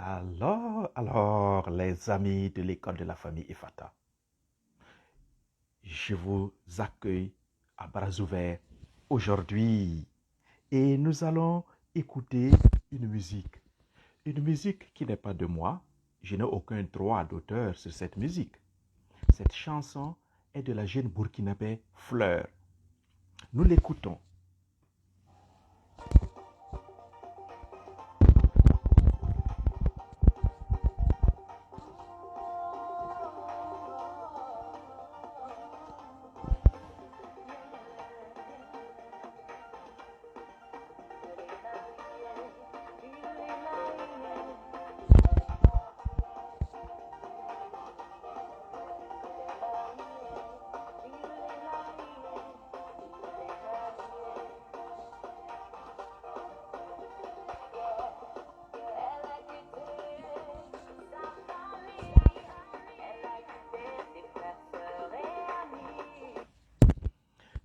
Alors, les amis de l'école de la famille Efata, je vous accueille à bras ouverts aujourd'hui et nous allons écouter une musique. Une musique qui n'est pas de moi, je n'ai aucun droit d'auteur sur cette musique. Cette chanson est de la jeune burkinabé Fleur. Nous l'écoutons.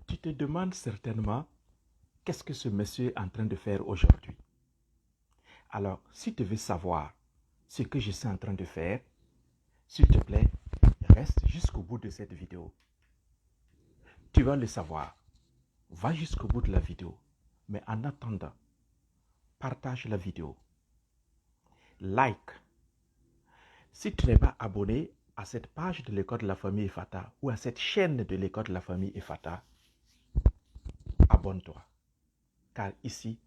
Tu te demandes certainement qu'est-ce que ce monsieur est en train de faire aujourd'hui. Alors, si tu veux savoir ce que je suis en train de faire, s'il te plaît, reste jusqu'au bout de cette vidéo. Tu vas le savoir. Va jusqu'au bout de la vidéo. Mais en attendant, partage la vidéo. Like. Si tu n'es pas abonné à cette page de l'école de la famille Efata ou à cette chaîne de l'école de la famille Efata, abonne-toi. Car ici,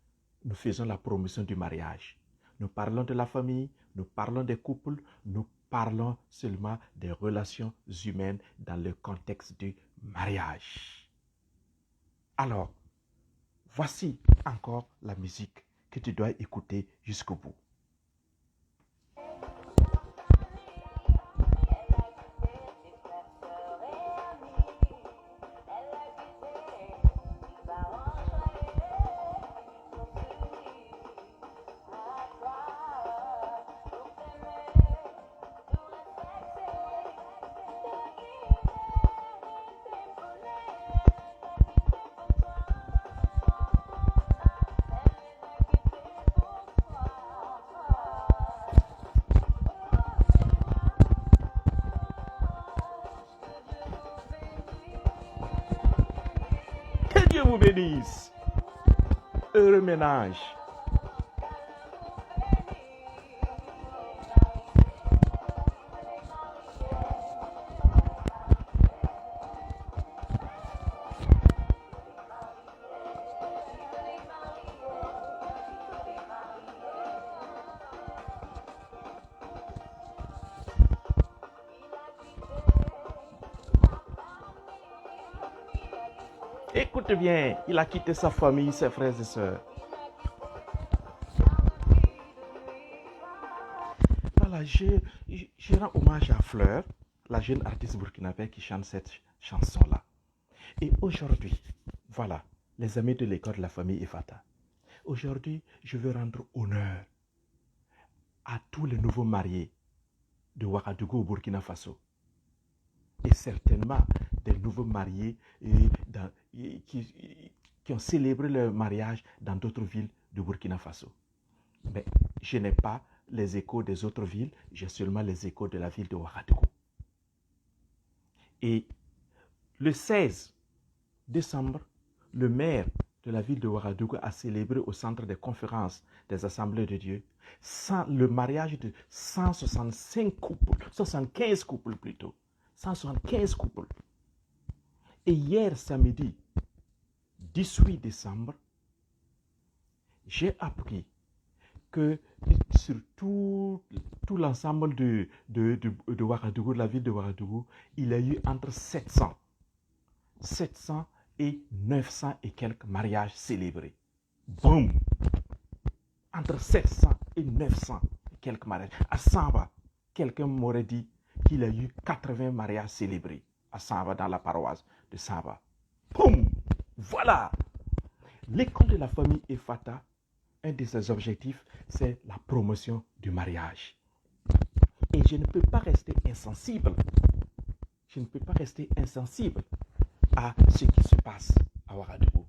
nous faisons la promotion du mariage. Nous parlons de la famille, nous parlons des couples, nous parlons seulement des relations humaines dans le contexte du mariage. Alors, voici encore la musique que tu dois écouter jusqu'au bout. Que Dieu vous bénisse. Heureux ménage. Écoute bien, il a quitté sa famille, ses frères et sœurs. Voilà, je rends hommage à Fleur, la jeune artiste burkinabé qui chante cette chanson-là. Et aujourd'hui, voilà, les amis de l'école de la famille Efata. Aujourd'hui, je veux rendre honneur à tous les nouveaux mariés de Ouagadougou au Burkina Faso. Et certainement des nouveaux mariés qui ont célébré leur mariage dans d'autres villes du Burkina Faso. Mais je n'ai pas les échos des autres villes, j'ai seulement les échos de la ville de Ouagadougou. Et le 16 décembre, le maire de la ville de Ouagadougou a célébré au centre des conférences des Assemblées de Dieu le mariage de 165 couples, 75 couples plutôt, 175 couples. Et hier samedi, 18 décembre, j'ai appris que sur tout l'ensemble de Ouagadougou, de la ville de Ouagadougou, il y a eu entre 700 et 900 et quelques mariages célébrés. Boum! Entre 700 et 900 et quelques mariages. À Samba, quelqu'un m'aurait dit qu'il y a eu 80 mariages célébrés à Samba, dans la paroisse de Samba. Boum! Voilà! L'école de la famille Efata, un de ses objectifs, c'est la promotion du mariage. Et je ne peux pas rester insensible. Je ne peux pas rester insensible à ce qui se passe à Ouagadougou.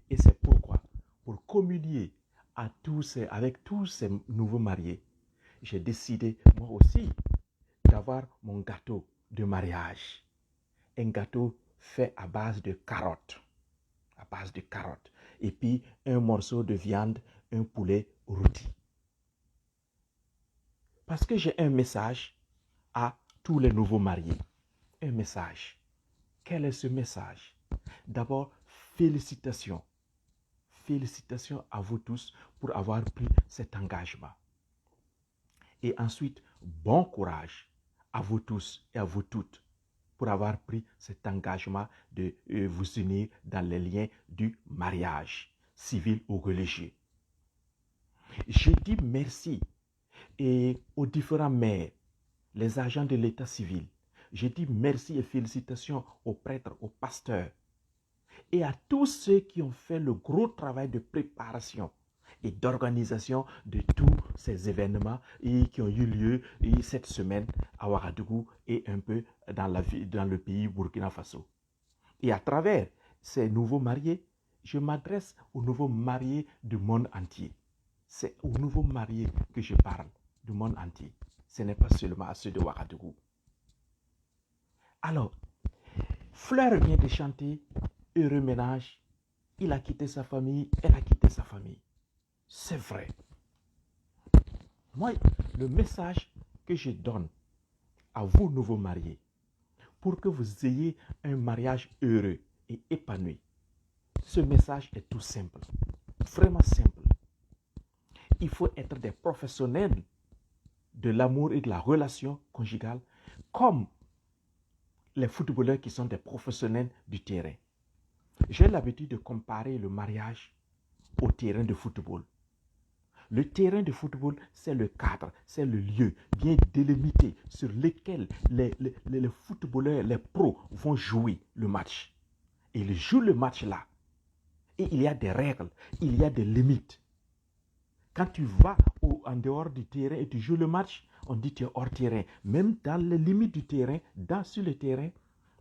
Et c'est pourquoi, pour communier avec tous ces nouveaux mariés, j'ai décidé, moi aussi, d'avoir mon gâteau de mariage. Un gâteau fait à base de carottes. À base de carottes. Et puis, un morceau de viande, un poulet rôti. Parce que j'ai un message à tous les nouveaux mariés. Un message. Quel est ce message? D'abord, félicitations. Félicitations à vous tous pour avoir pris cet engagement. Et ensuite, bon courage à vous tous et à vous toutes pour avoir pris cet engagement de vous unir dans les liens du mariage civil ou religieux. Je dis merci aux différents maires, les agents de l'état civil. Je dis merci et félicitations aux prêtres, aux pasteurs et à tous ceux qui ont fait le gros travail de préparation et d'organisation de tous ces événements qui ont eu lieu cette semaine à Ouagadougou et un peu dans le pays Burkina Faso. Et à travers ces nouveaux mariés, je m'adresse aux nouveaux mariés du monde entier. C'est aux nouveaux mariés que je parle du monde entier. Ce n'est pas seulement à ceux de Ouagadougou. Alors, Fleur vient de chanter « Heureux ménage ». Il a quitté sa famille, elle a quitté sa famille. C'est vrai. Moi, le message que je donne à vous, nouveaux mariés, pour que vous ayez un mariage heureux et épanoui, ce message est tout simple, vraiment simple. Il faut être des professionnels de l'amour et de la relation conjugale, comme les footballeurs qui sont des professionnels du terrain. J'ai l'habitude de comparer le mariage au terrain de football. Le terrain de football, c'est le cadre, c'est le lieu bien délimité sur lequel les footballeurs, les pros vont jouer le match. Et ils jouent le match là. Et il y a des règles, il y a des limites. Quand tu vas en dehors du terrain et tu joues le match, on dit que tu es hors terrain. Même dans les limites du terrain, sur le terrain,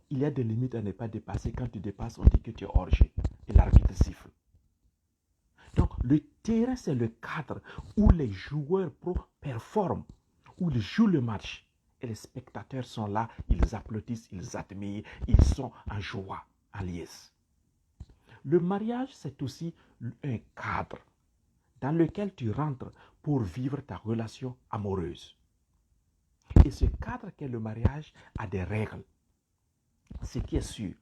il y a des limites à ne pas dépasser. Quand tu dépasses, on dit que tu es hors jeu. Et l'arbitre siffle. Donc, le terrain, c'est le cadre où les joueurs pro performent, où ils jouent le match. Et les spectateurs sont là, ils applaudissent, ils admirent, ils sont en joie, en liesse. Le mariage, c'est aussi un cadre dans lequel tu rentres pour vivre ta relation amoureuse. Et ce cadre qu'est le mariage a des règles. Ce qui est sûr,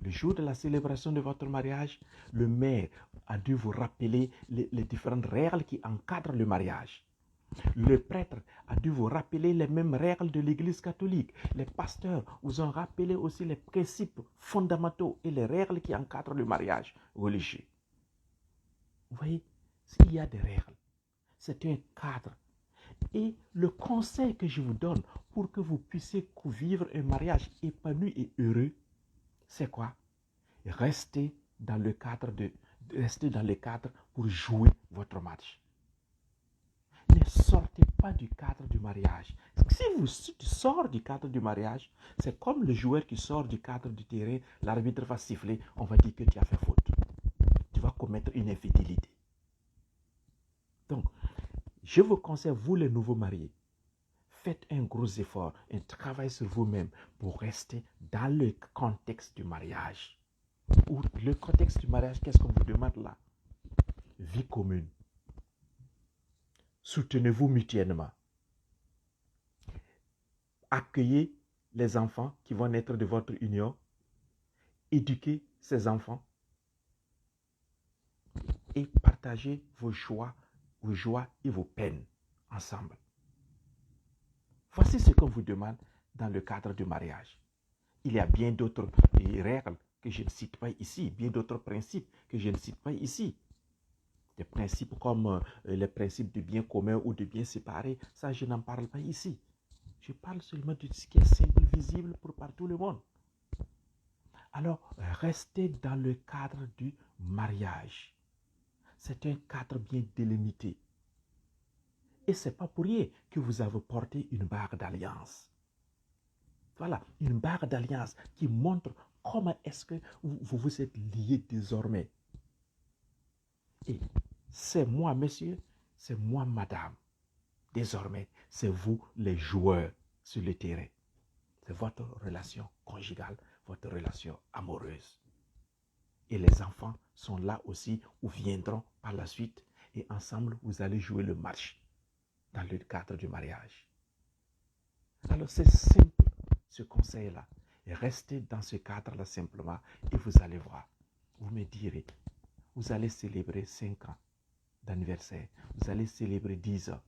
le jour de la célébration de votre mariage, le maire a dû vous rappeler les différentes règles qui encadrent le mariage. Le prêtre a dû vous rappeler les mêmes règles de l'Église catholique. Les pasteurs vous ont rappelé aussi les principes fondamentaux et les règles qui encadrent le mariage religieux. Vous voyez, il y a des règles. C'est un cadre. Et le conseil que je vous donne pour que vous puissiez vivre un mariage épanoui et heureux, c'est quoi? Restez dans le cadre pour jouer votre match. Ne sortez pas du cadre du mariage. Si tu sors du cadre du mariage, c'est comme le joueur qui sort du cadre du terrain, l'arbitre va siffler, on va dire que tu as fait faute. Tu vas commettre une infidélité. Donc, je vous conseille, vous les nouveaux mariés, faites un gros effort, un travail sur vous-même pour rester dans le contexte du mariage. Ou le contexte du mariage, qu'est-ce qu'on vous demande là? Vie commune. Soutenez-vous mutuellement. Accueillez les enfants qui vont naître de votre union. Éduquez ces enfants. Et partagez vos joies et vos peines ensemble. Voici ce qu'on vous demande dans le cadre du mariage. Il y a bien d'autres règles que je ne cite pas ici, bien d'autres principes que je ne cite pas ici. Des principes comme les principes du bien commun ou du bien séparé, ça je n'en parle pas ici. Je parle seulement de ce qui est simple, visible par tout le monde. Alors, restez dans le cadre du mariage. C'est un cadre bien délimité. Et ce n'est pas pour rien que vous avez porté une bague d'alliance. Voilà, une bague d'alliance qui montre comment est-ce que vous vous êtes liés désormais. Et c'est moi, monsieur, c'est moi, madame. Désormais, c'est vous les joueurs sur le terrain. C'est votre relation conjugale, votre relation amoureuse. Et les enfants sont là aussi ou viendront par la suite et ensemble, vous allez jouer le match dans le cadre du mariage. Alors, c'est simple, ce conseil-là. Restez dans ce cadre-là simplement et vous allez voir. Vous me direz, vous allez célébrer 5 ans d'anniversaire. Vous allez célébrer 10 ans,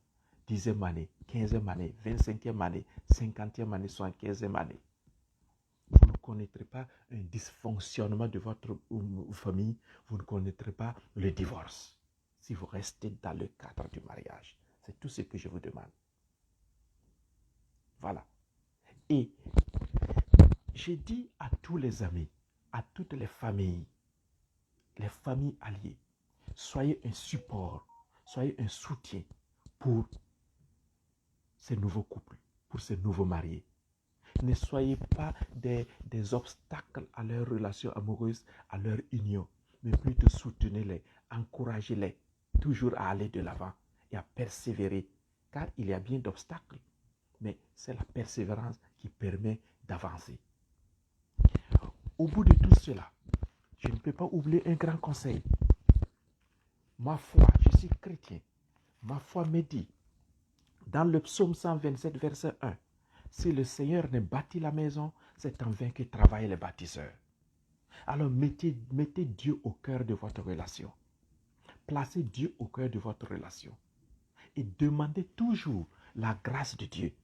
10e année, 15e année, 25e année, 50e année, 75e année. Vous ne connaîtrez pas un dysfonctionnement de votre famille. Vous ne connaîtrez pas le divorce. Si vous restez dans le cadre du mariage. C'est tout ce que je vous demande. Voilà. Et j'ai dit à tous les amis, à toutes les familles alliées, soyez un support, soyez un soutien pour ces nouveaux couples, pour ces nouveaux mariés. Ne soyez pas des obstacles à leur relation amoureuse, à leur union, mais plutôt soutenez-les, encouragez-les toujours à aller de l'avant et à persévérer, car il y a bien d'obstacles, mais c'est la persévérance qui permet d'avancer. Au bout de tout cela, je ne peux pas oublier un grand conseil. Ma foi, je suis chrétien, ma foi me dit, dans le psaume 127, verset 1, si le Seigneur ne bâtit la maison, c'est en vain que travaillent les bâtisseurs. Alors mettez Dieu au cœur de votre relation. Placez Dieu au cœur de votre relation. Et demandez toujours la grâce de Dieu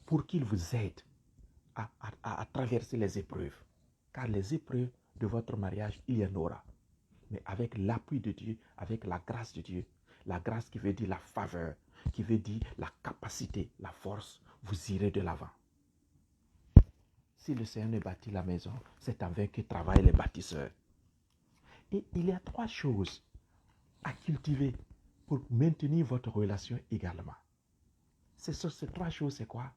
pour qu'il vous aide à traverser les épreuves. Car les épreuves de votre mariage, il y en aura. Mais avec l'appui de Dieu, avec la grâce de Dieu, la grâce qui veut dire la faveur, qui veut dire la capacité, la force, vous irez de l'avant. Si le Seigneur ne bâtit la maison, c'est en vain que travaillent les bâtisseurs. Et il y a 3 choses à cultiver pour maintenir votre relation également. Ces 3 choses, c'est quoi?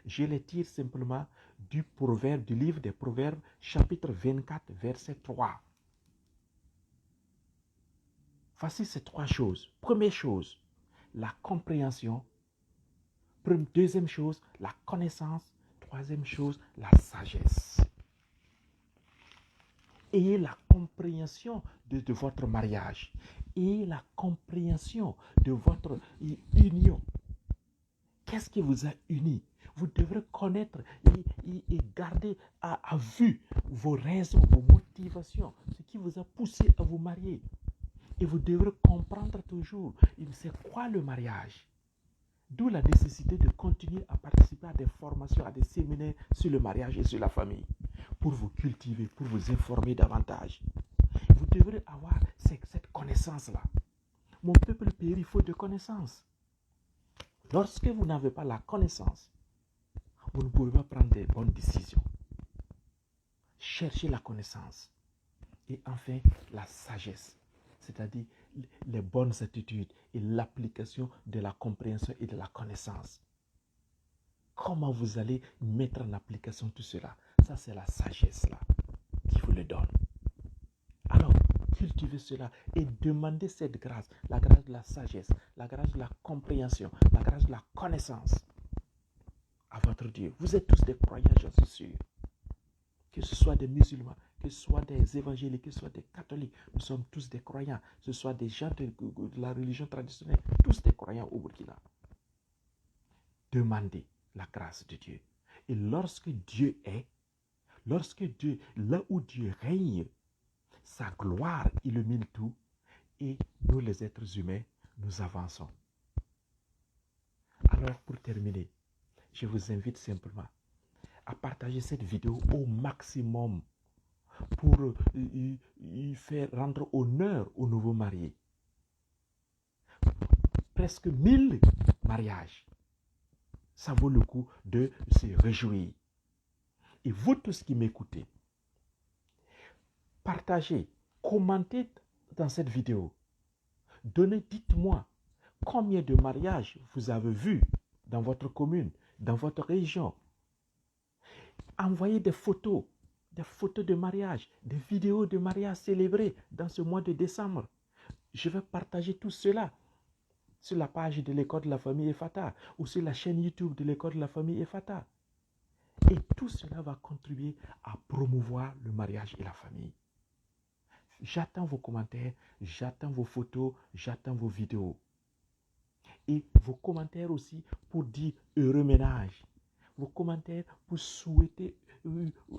Je les tire simplement du livre des Proverbes, chapitre 24, verset 3. Voici ces 3 choses. Première chose, la compréhension. Deuxième chose, la connaissance. Troisième chose, la sagesse. Ayez la compréhension de votre mariage. Ayez la compréhension de votre union. Qu'est-ce qui vous a unis? Vous devrez connaître et garder à vue vos raisons, vos motivations, ce qui vous a poussé à vous marier. Et vous devrez comprendre toujours, c'est quoi le mariage? D'où la nécessité de continuer à participer à des formations, à des séminaires sur le mariage et sur la famille, pour vous cultiver, pour vous informer davantage. Vous devrez avoir cette connaissance-là. Mon peuple périt faute de connaissance. Lorsque vous n'avez pas la connaissance, vous ne pouvez pas prendre des bonnes décisions. Cherchez la connaissance. Et enfin, la sagesse, c'est-à-dire les bonnes attitudes et l'application de la compréhension et de la connaissance. Comment vous allez mettre en application tout cela? Ça, c'est la sagesse là qui vous le donne. Alors, cultivez cela et demandez cette grâce, la grâce de la sagesse, la grâce de la compréhension, la grâce de la connaissance à votre Dieu. Vous êtes tous des croyants, j'en suis sûr. Que ce soit des musulmans, que ce soit des évangéliques, que ce soit des catholiques, nous sommes tous des croyants. Que ce soit des gens de la religion traditionnelle, tous des croyants au Burkina. Demandez la grâce de Dieu. Et lorsque Dieu est, là où Dieu règne, sa gloire illumine tout et nous les êtres humains, nous avançons. Alors pour terminer, je vous invite simplement à partager cette vidéo au maximum pour faire rendre honneur aux nouveaux mariés. Presque 1000 mariages. Ça vaut le coup de se réjouir. Et vous tous qui m'écoutez, partagez, commentez dans cette vidéo. Dites-moi combien de mariages vous avez vus dans votre commune, dans votre région. Envoyez des photos de mariage, des vidéos de mariage célébrés dans ce mois de décembre. Je vais partager tout cela sur la page de l'école de la famille Efata ou sur la chaîne YouTube de l'école de la famille Efata. Et tout cela va contribuer à promouvoir le mariage et la famille. J'attends vos commentaires, j'attends vos photos, j'attends vos vidéos. Et vos commentaires aussi pour dire heureux ménage. Vos commentaires pour souhaiter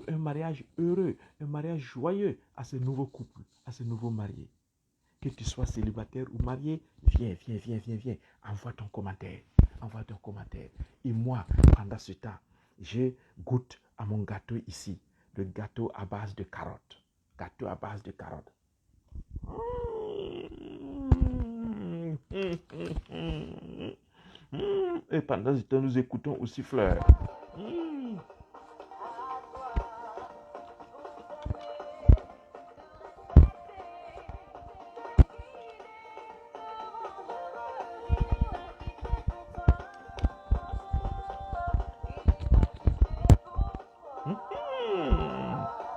un mariage heureux, un mariage joyeux à ce nouveau couple, à ce nouveau marié. Que tu sois célibataire ou marié, viens. Envoie ton commentaire. Et moi, pendant ce temps, je goûte à mon gâteau ici. Le gâteau à base de carottes. Et pendant ce temps, nous écoutons aussi Fleur.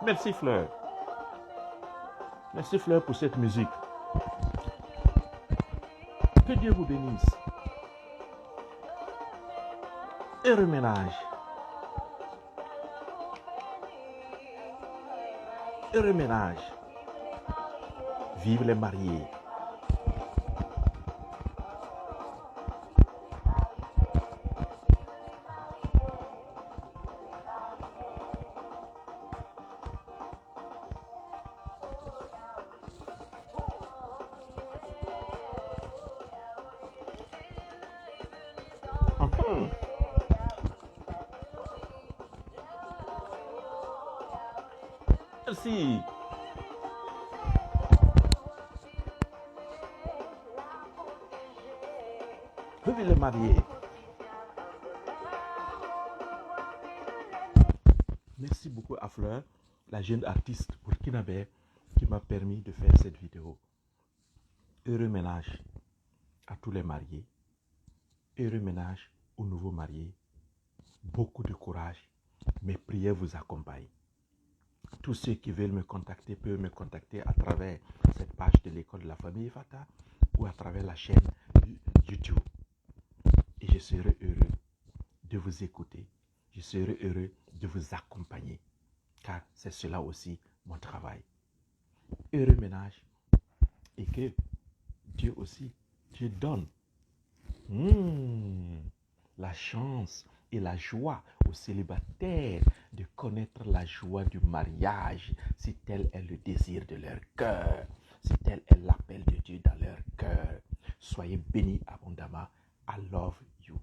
Merci Fleur. Merci Fleur pour cette musique. Que Dieu vous bénisse. Heureux ménage. Heureux ménage. Vive les mariés. Merci. Vive les mariés. Merci beaucoup à Fleur, la jeune artiste burkinabé qui m'a permis de faire cette vidéo. Heureux ménage à tous les mariés. Heureux ménage aux nouveaux mariés. Beaucoup de courage. Mes prières vous accompagnent. Tous ceux qui veulent me contacter peuvent me contacter à travers cette page de l'école de la famille Efata ou à travers la chaîne YouTube. Et je serai heureux de vous écouter. Je serai heureux de vous accompagner. Car c'est cela aussi mon travail. Heureux ménage. Et que Dieu aussi, Dieu donne la chance et la joie aux célibataires de connaître la joie du mariage, si tel est le désir de leur cœur, si tel est l'appel de Dieu dans leur cœur. Soyez bénis abondamment. I love you.